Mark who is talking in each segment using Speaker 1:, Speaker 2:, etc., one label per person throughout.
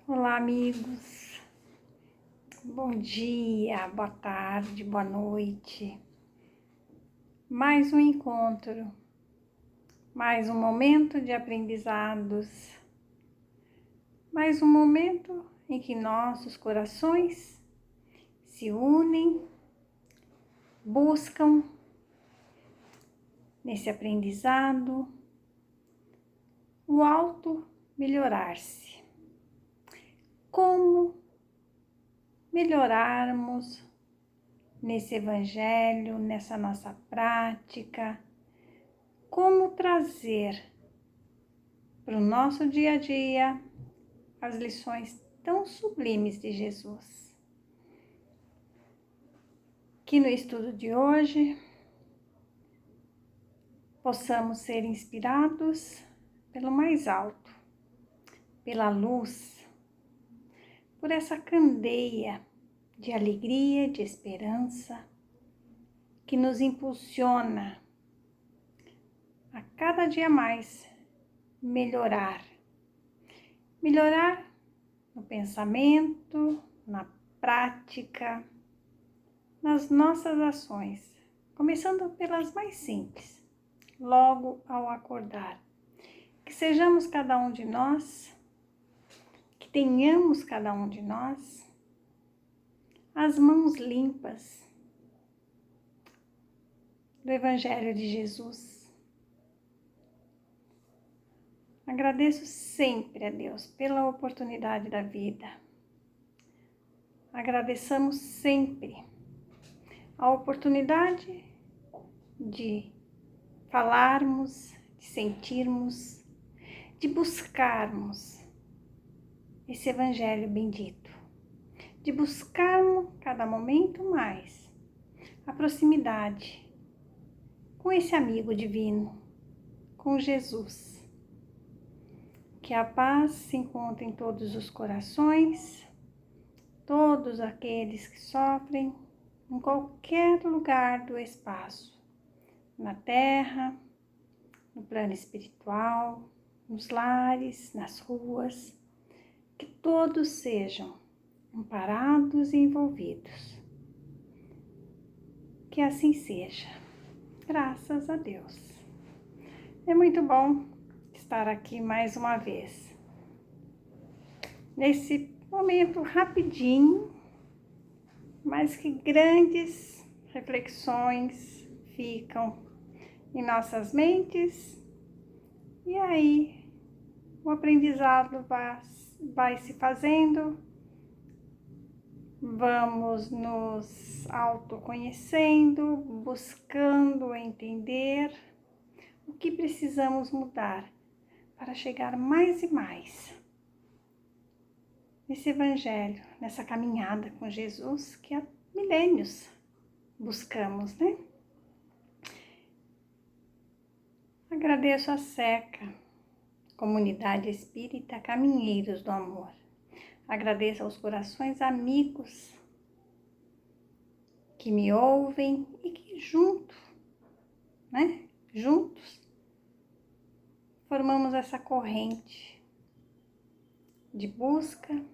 Speaker 1: Olá, amigos. Bom dia, boa tarde, boa noite. Mais um encontro, mais um momento de aprendizados, mais um momento em que nossos corações se unem, buscam nesse aprendizado o auto-melhorar-se. Como melhorarmos nesse evangelho, nessa nossa prática, como trazer para o nosso dia a dia as lições tão sublimes de Jesus. Que no estudo de hoje possamos ser inspirados pelo mais alto, pela luz, por essa candeia de alegria, de esperança, que nos impulsiona a cada dia mais melhorar no pensamento, na prática, nas nossas ações, começando pelas mais simples, logo ao acordar. Que sejamos cada um de nós, que tenhamos cada um de nós as mãos limpas do Evangelho de Jesus. Agradeço sempre a Deus pela oportunidade da vida. Agradeçamos sempre a oportunidade de falarmos, de sentirmos, de buscarmos esse Evangelho bendito, de buscarmos cada momento mais a proximidade com esse amigo divino, com Jesus. Que a paz se encontre em todos os corações, todos aqueles que sofrem em qualquer lugar do espaço, na terra, no plano espiritual, nos lares, nas ruas, que todos sejam amparados e envolvidos. Que assim seja, graças a Deus. É muito bom estar aqui mais uma vez, nesse momento rapidinho, mas que grandes reflexões ficam em nossas mentes, e aí o aprendizado vai se fazendo, vamos nos autoconhecendo, buscando entender o que precisamos mudar para chegar mais e mais nesse evangelho, nessa caminhada com Jesus que há milênios buscamos, né? Agradeço a SECA, Comunidade Espírita Caminheiros do Amor. Agradeço aos corações amigos que me ouvem e que juntos formamos essa corrente de busca,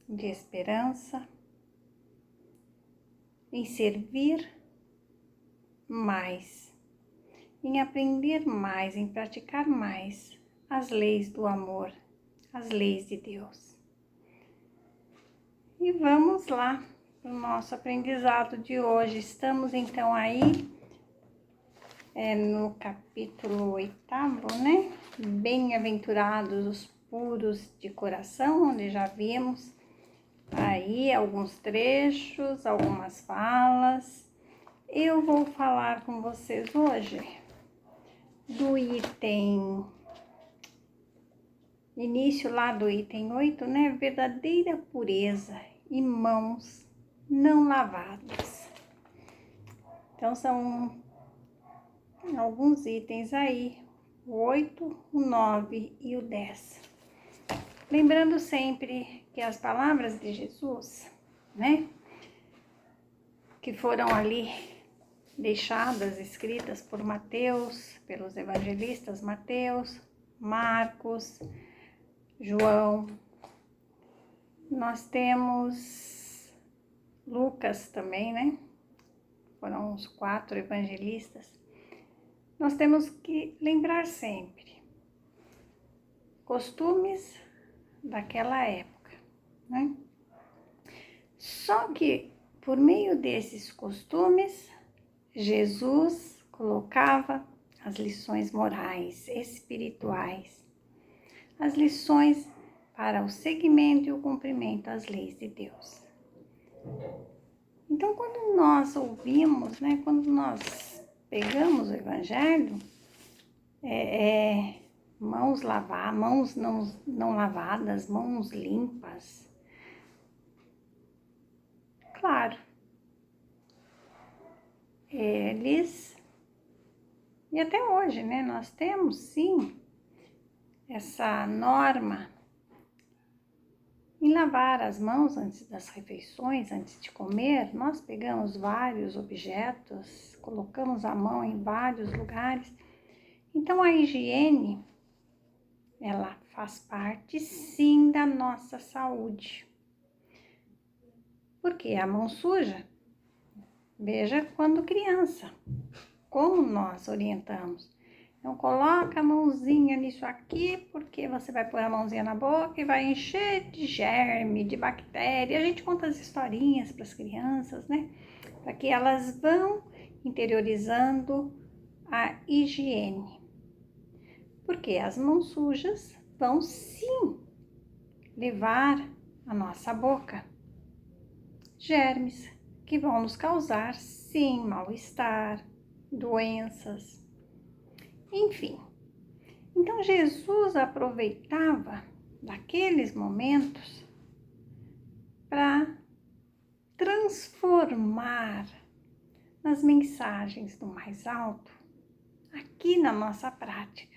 Speaker 1: de esperança, em servir mais, em aprender mais, em praticar mais as leis do amor, as leis de Deus. E vamos lá para o nosso aprendizado de hoje. Estamos então aí no capítulo 8º, né? Bem-aventurados os puros de coração, onde já vimos aí alguns trechos, algumas falas. Eu vou falar com vocês hoje do início lá do item 8, né? Verdadeira pureza e mãos não lavadas. Então são alguns itens aí, o 8, o 9 e o 10. Lembrando sempre que as palavras de Jesus, né, que foram ali deixadas, escritas por Mateus, pelos evangelistas Mateus, Marcos, João nós temos Lucas também, né? Foram os 4 evangelistas. Nós temos que lembrar sempre costumes daquela época, né? Só que por meio desses costumes, Jesus colocava as lições morais, espirituais, as lições para o seguimento e o cumprimento das leis de Deus. Então, quando nós ouvimos, né, quando nós pegamos o Evangelho, mãos não lavadas, mãos limpas, claro, eles, e até hoje, né, nós temos sim essa norma em lavar as mãos antes das refeições, antes de comer. Nós pegamos vários objetos, colocamos a mão em vários lugares. Então, a higiene, ela faz parte, sim, da nossa saúde. Porque a mão suja, veja quando criança, como nós orientamos. Então, coloca a mãozinha nisso aqui, porque você vai pôr a mãozinha na boca e vai encher de germe, de bactéria. A gente conta as historinhas para as crianças, né? Para que elas vão interiorizando a higiene. Porque as mãos sujas vão sim levar à nossa boca germes que vão nos causar sim mal-estar, doenças, enfim. Então Jesus aproveitava daqueles momentos para transformar nas mensagens do mais alto aqui na nossa prática.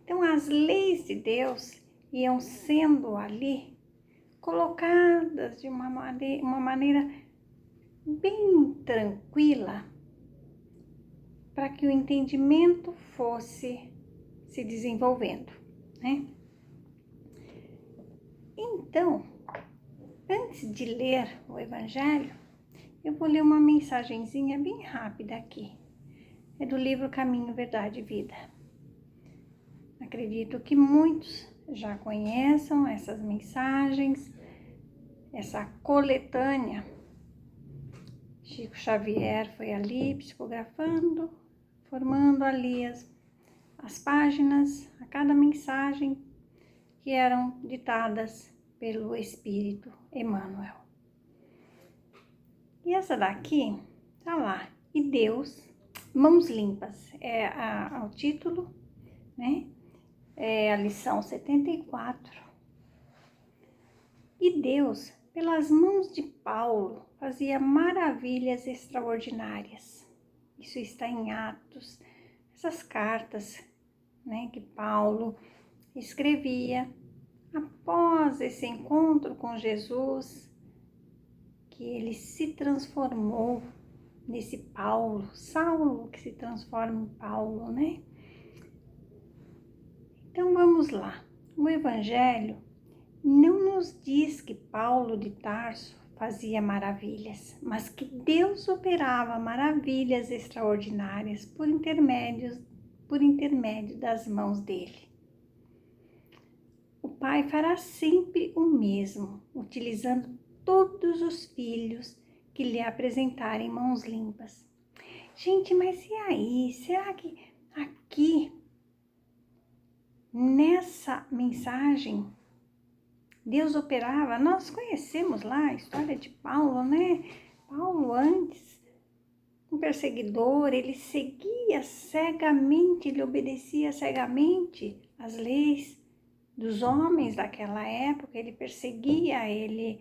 Speaker 1: Então, as leis de Deus iam sendo ali colocadas de uma maneira bem tranquila para que o entendimento fosse se desenvolvendo, né? Então, antes de ler o Evangelho, eu vou ler uma mensagenzinha bem rápida aqui. É do livro Caminho, Verdade e Vida. Acredito que muitos já conheçam essas mensagens, essa coletânea. Chico Xavier foi ali psicografando, formando ali as páginas, a cada mensagem que eram ditadas pelo Espírito Emmanuel. E essa daqui tá lá, e Deus, mãos limpas, é o título, né? É a lição 74. E Deus, pelas mãos de Paulo, fazia maravilhas extraordinárias. Isso está em Atos, essas cartas, né, que Paulo escrevia após esse encontro com Jesus, que ele se transformou nesse Paulo, Saulo que se transforma em Paulo, né? Então vamos lá. O Evangelho não nos diz que Paulo de Tarso fazia maravilhas, mas que Deus operava maravilhas extraordinárias por intermédio das mãos dele. O Pai fará sempre o mesmo, utilizando todos os filhos que lhe apresentarem mãos limpas. Gente, mas e aí? Será que aqui, nessa mensagem, Deus operava? Nós conhecemos lá a história de Paulo, né? Paulo, antes, um perseguidor, ele seguia cegamente, ele obedecia cegamente às leis dos homens daquela época, ele perseguia, ele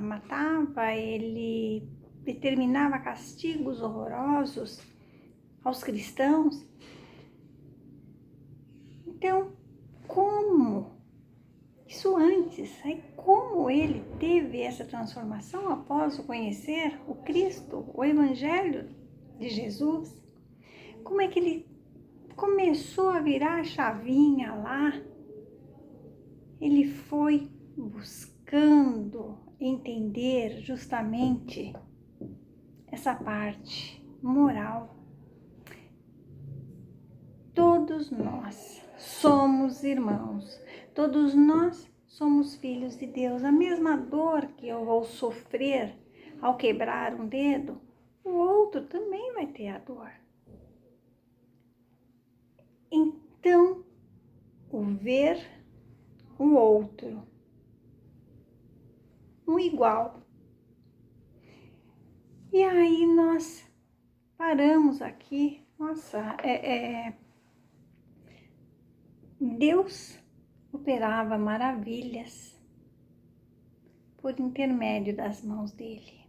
Speaker 1: matava, ele determinava castigos horrorosos aos cristãos. Então, como isso antes, aí como ele teve essa transformação após o conhecer o Cristo, o Evangelho de Jesus? Como é que ele começou a virar a chavinha lá? Ele foi buscar buscando entender justamente essa parte moral. Todos nós somos irmãos, todos nós somos filhos de Deus. A mesma dor que eu vou sofrer ao quebrar um dedo, o outro também vai ter a dor. Então, o ver o outro, um igual. E aí nós paramos aqui, nossa, Deus operava maravilhas por intermédio das mãos dele.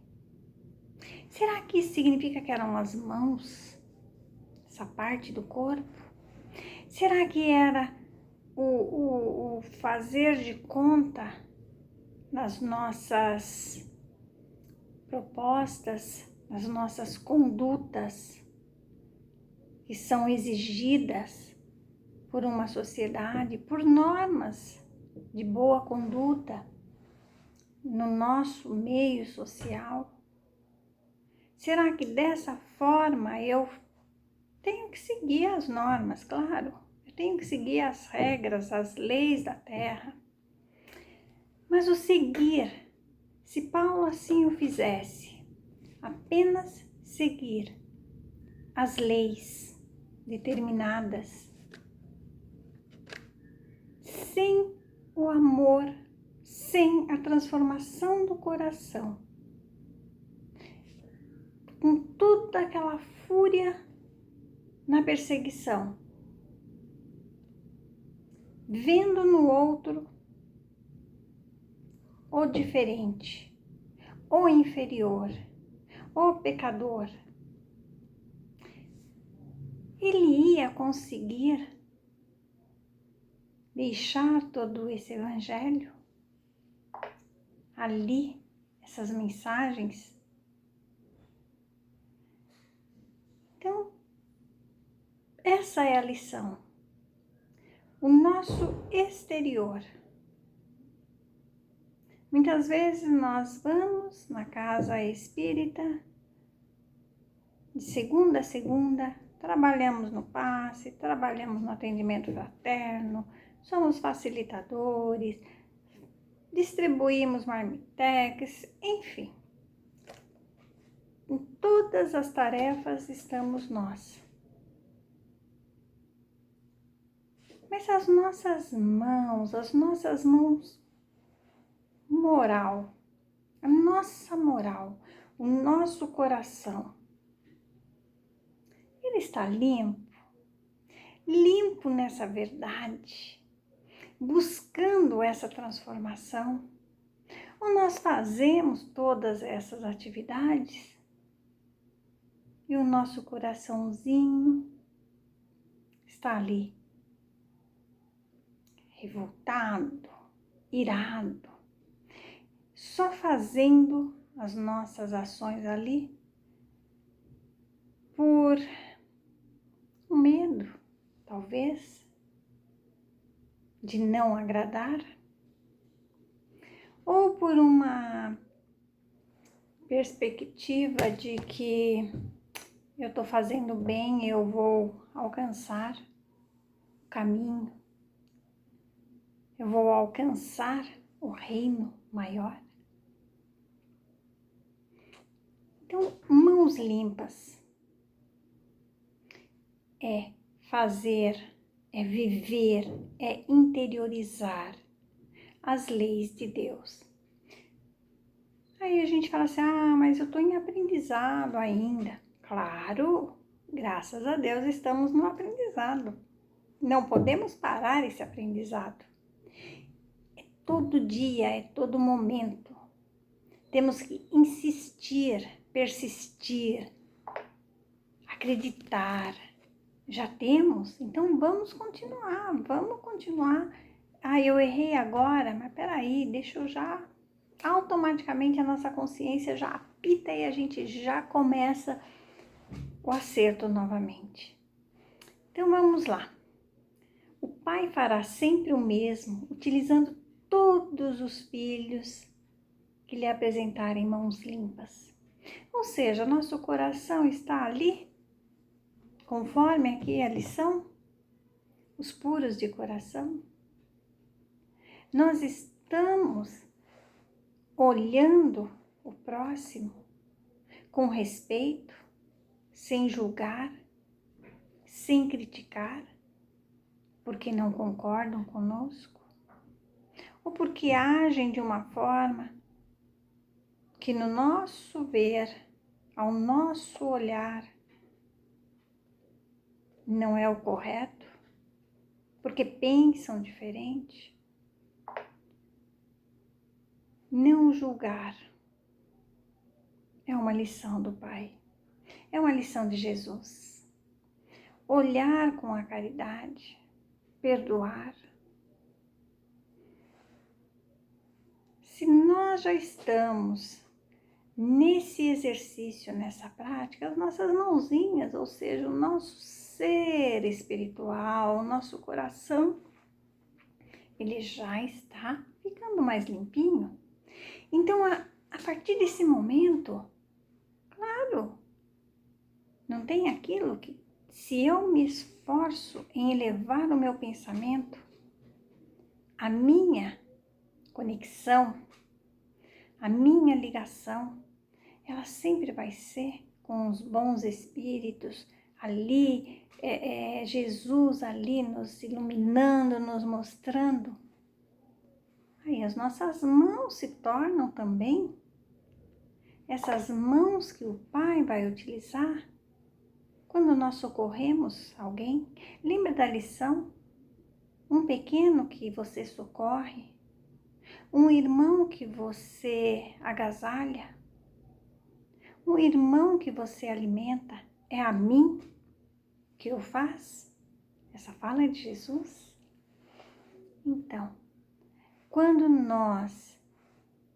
Speaker 1: Será que isso significa que eram as mãos, essa parte do corpo? Será que era o fazer de conta nas nossas propostas, nas nossas condutas que são exigidas por uma sociedade, por normas de boa conduta no nosso meio social? Será que dessa forma eu tenho que seguir as normas? Claro, eu tenho que seguir as regras, as leis da terra. Mas o seguir, se Paulo assim o fizesse, apenas seguir as leis determinadas, sem o amor, sem a transformação do coração, com toda aquela fúria na perseguição, vendo no outro o diferente, o inferior, o pecador, ele ia conseguir deixar todo esse evangelho ali, essas mensagens? Então, essa é a lição. O nosso exterior. Muitas vezes nós vamos na casa espírita, de segunda a segunda, trabalhamos no passe, trabalhamos no atendimento fraterno, somos facilitadores, distribuímos marmitex, enfim. Em todas as tarefas estamos nós. Mas as nossas mãos moral, a nossa moral, o nosso coração, ele está limpo nessa verdade, buscando essa transformação? Ou nós fazemos todas essas atividades e o nosso coraçãozinho está ali, revoltado, irado, só fazendo as nossas ações ali por um medo, talvez, de não agradar, ou por uma perspectiva de que eu estou fazendo bem, eu vou alcançar o caminho, eu vou alcançar o reino maior. Então, mãos limpas é fazer, é viver, é interiorizar as leis de Deus. Aí a gente fala assim, mas eu estou em aprendizado ainda. Claro, graças a Deus estamos no aprendizado. Não podemos parar esse aprendizado. É todo dia, é todo momento. Temos que insistir, persistir, acreditar. Já temos? Então vamos continuar. Eu errei agora, mas peraí, deixa eu já... Automaticamente a nossa consciência já apita e a gente já começa o acerto novamente. Então vamos lá. O Pai fará sempre o mesmo, utilizando todos os filhos que lhe apresentarem mãos limpas. Ou seja, nosso coração está ali, conforme aqui a lição, os puros de coração. Nós estamos olhando o próximo com respeito, sem julgar, sem criticar, porque não concordam conosco, ou porque agem de uma forma que no nosso ver, ao nosso olhar, não é o correto, porque pensam diferente. Não julgar é uma lição do Pai, é uma lição de Jesus. Olhar com a caridade, perdoar. Se nós já estamos nesse exercício, nessa prática, as nossas mãozinhas, ou seja, o nosso ser espiritual, o nosso coração, ele já está ficando mais limpinho. Então, a partir desse momento, claro, não tem aquilo que, se eu me esforço em elevar o meu pensamento, a minha conexão, a minha ligação, ela sempre vai ser com os bons espíritos ali, Jesus ali nos iluminando, nos mostrando. Aí as nossas mãos se tornam também essas mãos que o Pai vai utilizar quando nós socorremos alguém. Lembra da lição? Um pequeno que você socorre, um irmão que você agasalha, um irmão que você alimenta, é a mim que o faz? Essa fala é de Jesus. Então, quando nós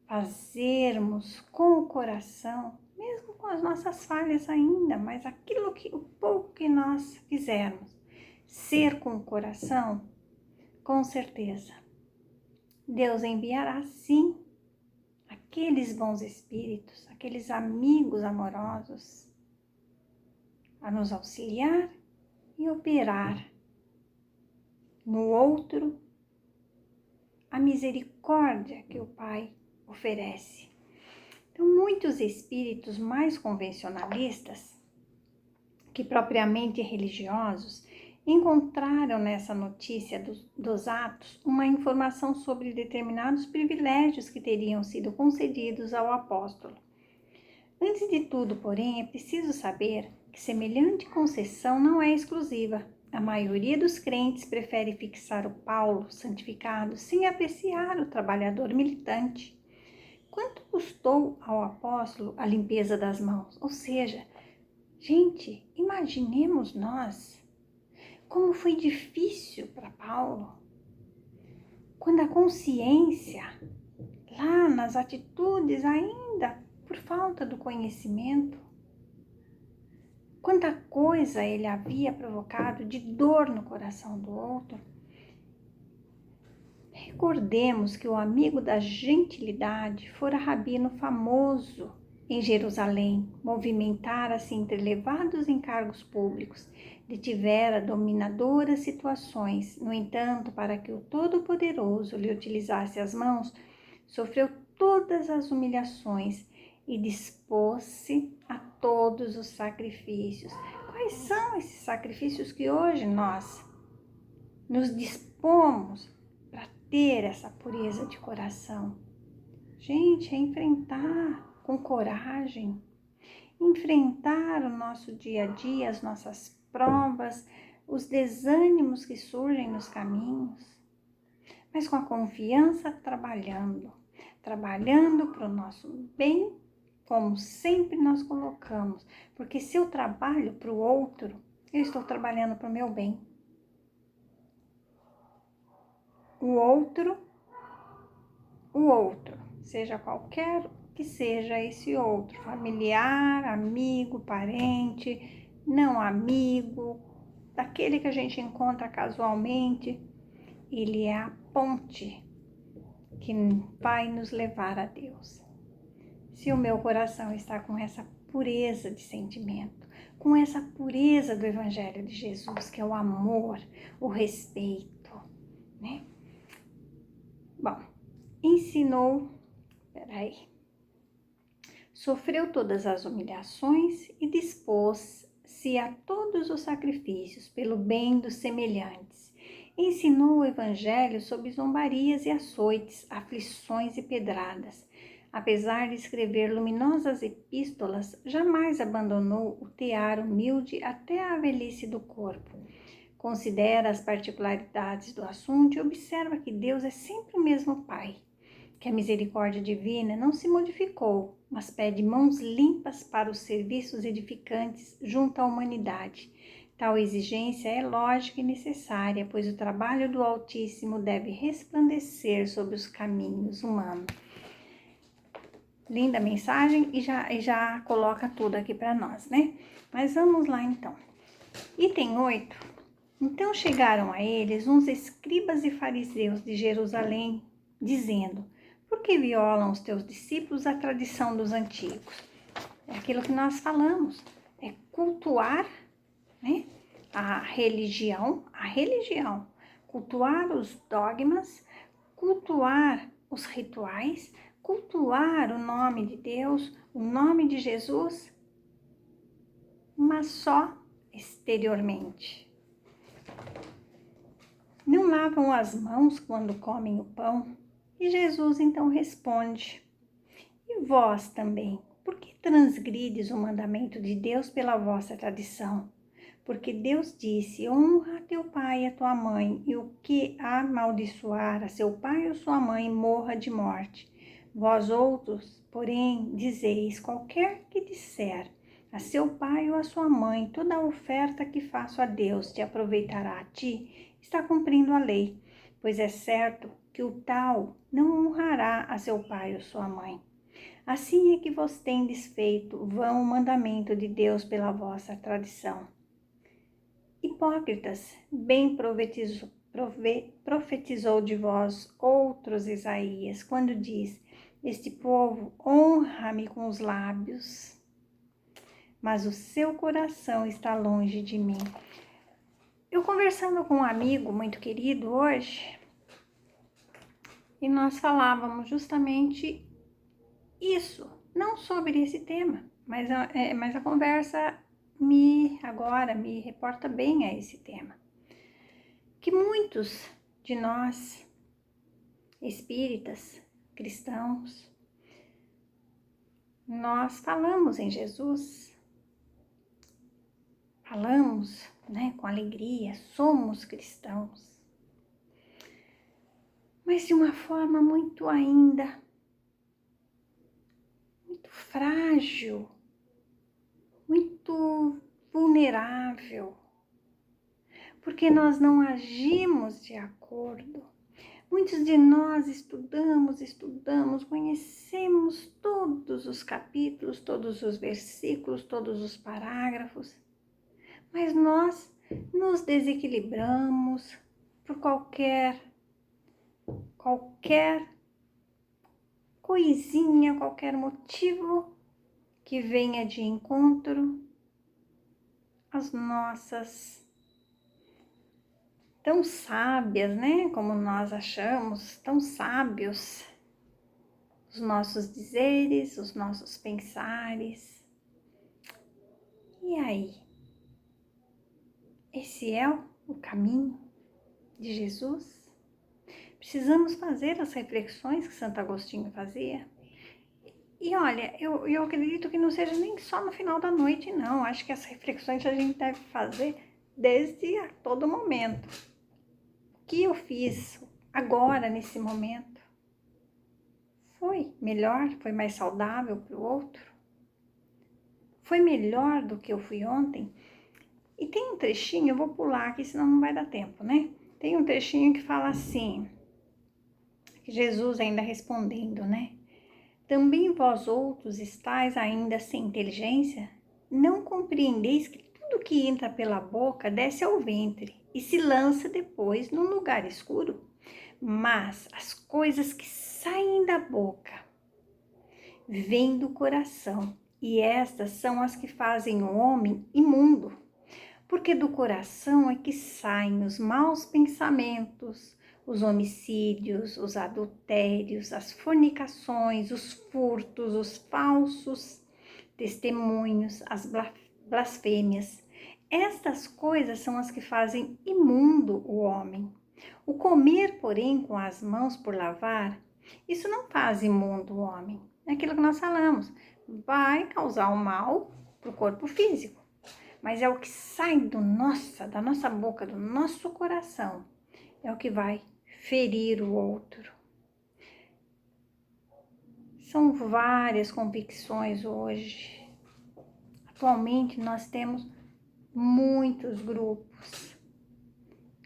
Speaker 1: fazermos com o coração, mesmo com as nossas falhas ainda, mas aquilo que o pouco que nós fizermos, ser com o coração, com certeza, Deus enviará sim aqueles bons espíritos, aqueles amigos amorosos a nos auxiliar e operar no outro a misericórdia que o Pai oferece. Então, muitos espíritos mais convencionalistas, que propriamente religiosos, encontraram nessa notícia dos atos uma informação sobre determinados privilégios que teriam sido concedidos ao apóstolo. Antes de tudo, porém, é preciso saber que semelhante concessão não é exclusiva. A maioria dos crentes prefere fixar o Paulo santificado sem apreciar o trabalhador militante. Quanto custou ao apóstolo a limpeza das mãos? Ou seja, gente, imaginemos nós como foi difícil para Paulo, quando a consciência, lá nas atitudes ainda por falta do conhecimento, quanta coisa ele havia provocado de dor no coração do outro. Recordemos que o amigo da gentilidade fora rabino famoso em Jerusalém, movimentara-se entre elevados encargos públicos, detivera dominadoras situações. No entanto, para que o Todo-Poderoso lhe utilizasse as mãos, sofreu todas as humilhações e dispôs-se a todos os sacrifícios. Quais são esses sacrifícios que hoje nós nos dispomos para ter essa pureza de coração? Gente, é enfrentar com coragem, enfrentar o nosso dia a dia, as nossas provas, os desânimos que surgem nos caminhos, mas com a confiança trabalhando para o nosso bem, como sempre nós colocamos, porque se eu trabalho para o outro, eu estou trabalhando para o meu bem. O outro, seja qualquer que seja esse outro, familiar, amigo, parente, não amigo, daquele que a gente encontra casualmente, ele é a ponte que vai nos levar a Deus. Se o meu coração está com essa pureza de sentimento, com essa pureza do Evangelho de Jesus, que é o amor, o respeito, né? Bom, sofreu todas as humilhações e dispôs-se a todos os sacrifícios pelo bem dos semelhantes. Ensinou o Evangelho sob zombarias e açoites, aflições e pedradas. Apesar de escrever luminosas epístolas, jamais abandonou o tear humilde até a velhice do corpo. Considera as particularidades do assunto e observa que Deus é sempre o mesmo Pai, que a misericórdia divina não se modificou, mas pede mãos limpas para os serviços edificantes junto à humanidade. Tal exigência é lógica e necessária, pois o trabalho do Altíssimo deve resplandecer sobre os caminhos humanos. Linda mensagem e já coloca tudo aqui para nós, né? Mas vamos lá então. Item 8. Então chegaram a eles uns escribas e fariseus de Jerusalém, dizendo: por que violam os teus discípulos a tradição dos antigos? É aquilo que nós falamos, é cultuar, né, a religião, cultuar os dogmas, cultuar os rituais, cultuar o nome de Deus, o nome de Jesus, mas só exteriormente. Não lavam as mãos quando comem o pão? E Jesus então responde: e vós também, por que transgrides o mandamento de Deus pela vossa tradição? Porque Deus disse: honra a teu pai e a tua mãe, e o que amaldiçoar a seu pai ou sua mãe morra de morte. Vós outros, porém, dizeis: qualquer que disser a seu pai ou a sua mãe, toda a oferta que faço a Deus te aproveitará a ti, está cumprindo a lei, pois é certo que o tal não honrará a seu pai ou sua mãe. Assim é que vos tendes feito vão o mandamento de Deus pela vossa tradição. Hipócritas, bem profetizou de vós outros Isaías, quando diz: este povo honra-me com os lábios, mas o seu coração está longe de mim. Eu conversando com um amigo muito querido hoje, e nós falávamos justamente isso, não sobre esse tema, mas a conversa agora me reporta bem a esse tema. Que muitos de nós, espíritas, cristãos, nós falamos em Jesus, falamos, né, com alegria, somos cristãos, mas de uma forma muito frágil, muito vulnerável, porque nós não agimos de acordo. Muitos de nós estudamos, conhecemos todos os capítulos, todos os versículos, todos os parágrafos, mas nós nos desequilibramos por qualquer coisinha, qualquer motivo que venha de encontro às nossas tão sábias, né? Como nós achamos, tão sábios, os nossos dizeres, os nossos pensares. E aí? Esse é o caminho de Jesus? Precisamos fazer as reflexões que Santo Agostinho fazia. E olha, eu acredito que não seja nem só no final da noite, não. Acho que as reflexões a gente deve fazer desde a todo momento. O que eu fiz agora, nesse momento, foi melhor? Foi mais saudável para o outro? Foi melhor do que eu fui ontem? E tem um trechinho, eu vou pular aqui, senão não vai dar tempo, né? Tem um trechinho que fala assim, Jesus ainda respondendo, né? Também vós outros estáis ainda sem inteligência? Não compreendeis que tudo que entra pela boca desce ao ventre e se lança depois num lugar escuro? Mas as coisas que saem da boca vêm do coração, e estas são as que fazem o homem imundo, porque do coração é que saem os maus pensamentos, os homicídios, os adultérios, as fornicações, os furtos, os falsos testemunhos, as blasfêmias. Estas coisas são as que fazem imundo o homem. O comer, porém, com as mãos por lavar, isso não faz imundo o homem. É aquilo que nós falamos. Vai causar um mal para o corpo físico, mas é o que sai da nossa boca, do nosso coração, é o que vai ferir o outro. São várias convicções hoje. Atualmente nós temos muitos grupos.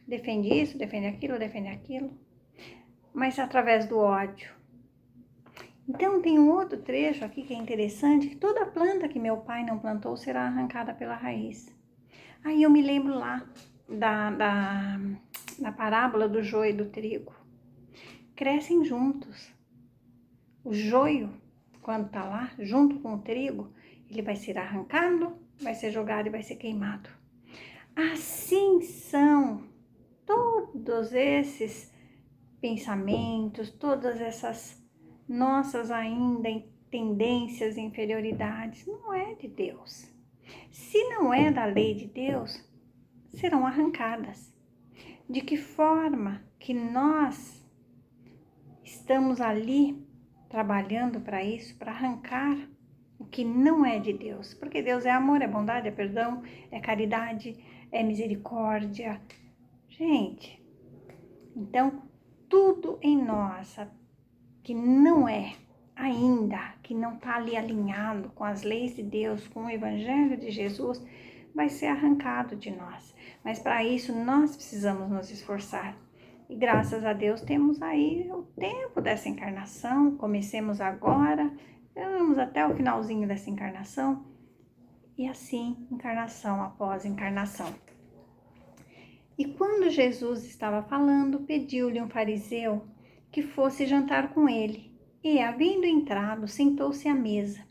Speaker 1: Defende isso, defende aquilo, mas através do ódio. Então tem um outro trecho aqui que é interessante, que toda planta que meu pai não plantou será arrancada pela raiz. Aí eu me lembro lá da parábola do joio e do trigo. Crescem juntos. O joio, quando está lá, junto com o trigo, ele vai ser arrancado, vai ser jogado e vai ser queimado. Assim são todos esses pensamentos, todas essas nossas ainda tendências e inferioridades. Não é de Deus. Se não é da lei de Deus, serão arrancadas. De que forma que nós estamos ali trabalhando para isso, para arrancar o que não é de Deus? Porque Deus é amor, é bondade, é perdão, é caridade, é misericórdia. Gente, então tudo em nós que não é ainda, que não está ali alinhado com as leis de Deus, com o Evangelho de Jesus, vai ser arrancado de nós. Mas para isso nós precisamos nos esforçar. E graças a Deus temos aí o tempo dessa encarnação. Comecemos agora, vamos até o finalzinho dessa encarnação. E assim, encarnação após encarnação. E quando Jesus estava falando, pediu-lhe um fariseu que fosse jantar com ele. E, havendo entrado, sentou-se à mesa.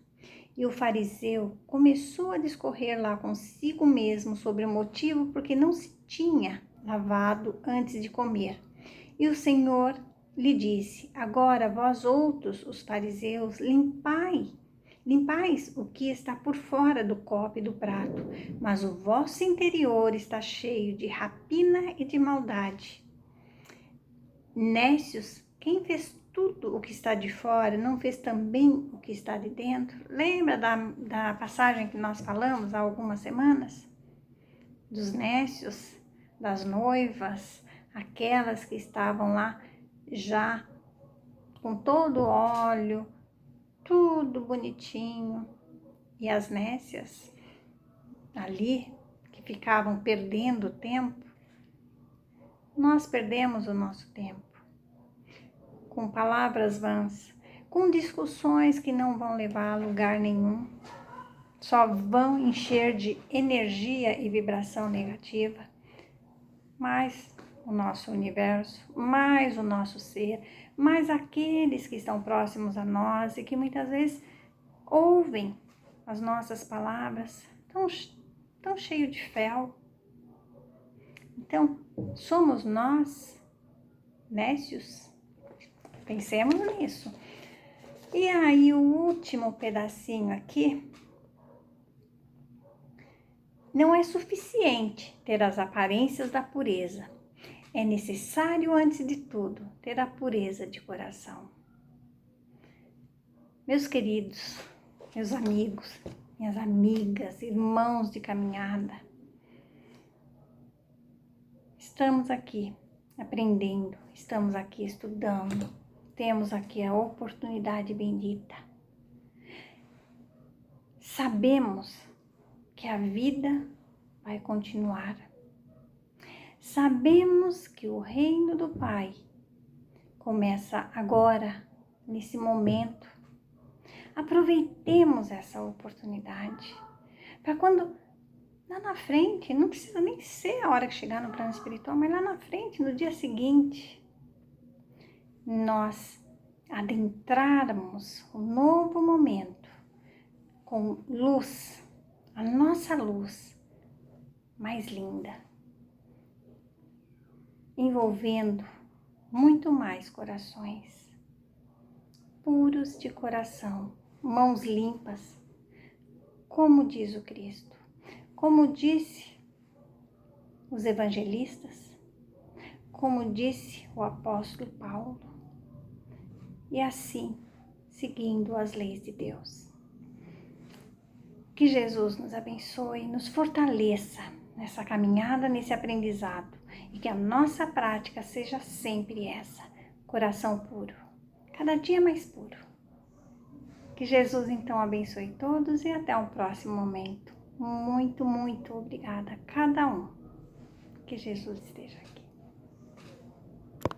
Speaker 1: E o fariseu começou a discorrer lá consigo mesmo sobre o motivo porque não se tinha lavado antes de comer. E o Senhor lhe disse: agora vós outros, os fariseus, limpais o que está por fora do copo e do prato, mas o vosso interior está cheio de rapina e de maldade. Nécios, quem fez tudo o que está de fora, não fez também o que está de dentro? Lembra da passagem que nós falamos há algumas semanas? Dos nécios, das noivas, aquelas que estavam lá já com todo o óleo, tudo bonitinho. E as nécias ali, que ficavam perdendo tempo. Nós perdemos o nosso tempo com palavras vãs, com discussões que não vão levar a lugar nenhum, só vão encher de energia e vibração negativa. Mas o nosso universo, mais o nosso ser, mais aqueles que estão próximos a nós e que muitas vezes ouvem as nossas palavras, tão cheio de fel. Então, somos nós nécios? Pensemos nisso. E aí, o último pedacinho aqui. Não é suficiente ter as aparências da pureza. É necessário, antes de tudo, ter a pureza de coração. Meus queridos, meus amigos, minhas amigas, irmãos de caminhada, estamos aqui aprendendo, estamos aqui estudando, temos aqui a oportunidade bendita. Sabemos que a vida vai continuar. Sabemos que o reino do Pai começa agora, nesse momento. Aproveitemos essa oportunidade para quando lá na frente, não precisa nem ser a hora que chegar no plano espiritual, mas lá na frente, no dia seguinte, nós adentrarmos um novo momento com luz, a nossa luz mais linda, envolvendo muito mais corações puros de coração, mãos limpas, como diz o Cristo, como disse os evangelistas, como disse o apóstolo Paulo, e assim, seguindo as leis de Deus. Que Jesus nos abençoe, nos fortaleça nessa caminhada, nesse aprendizado, e que a nossa prática seja sempre essa, coração puro, cada dia mais puro. Que Jesus então abençoe todos e até um próximo momento. Muito, muito obrigada a cada um. Que Jesus esteja aqui.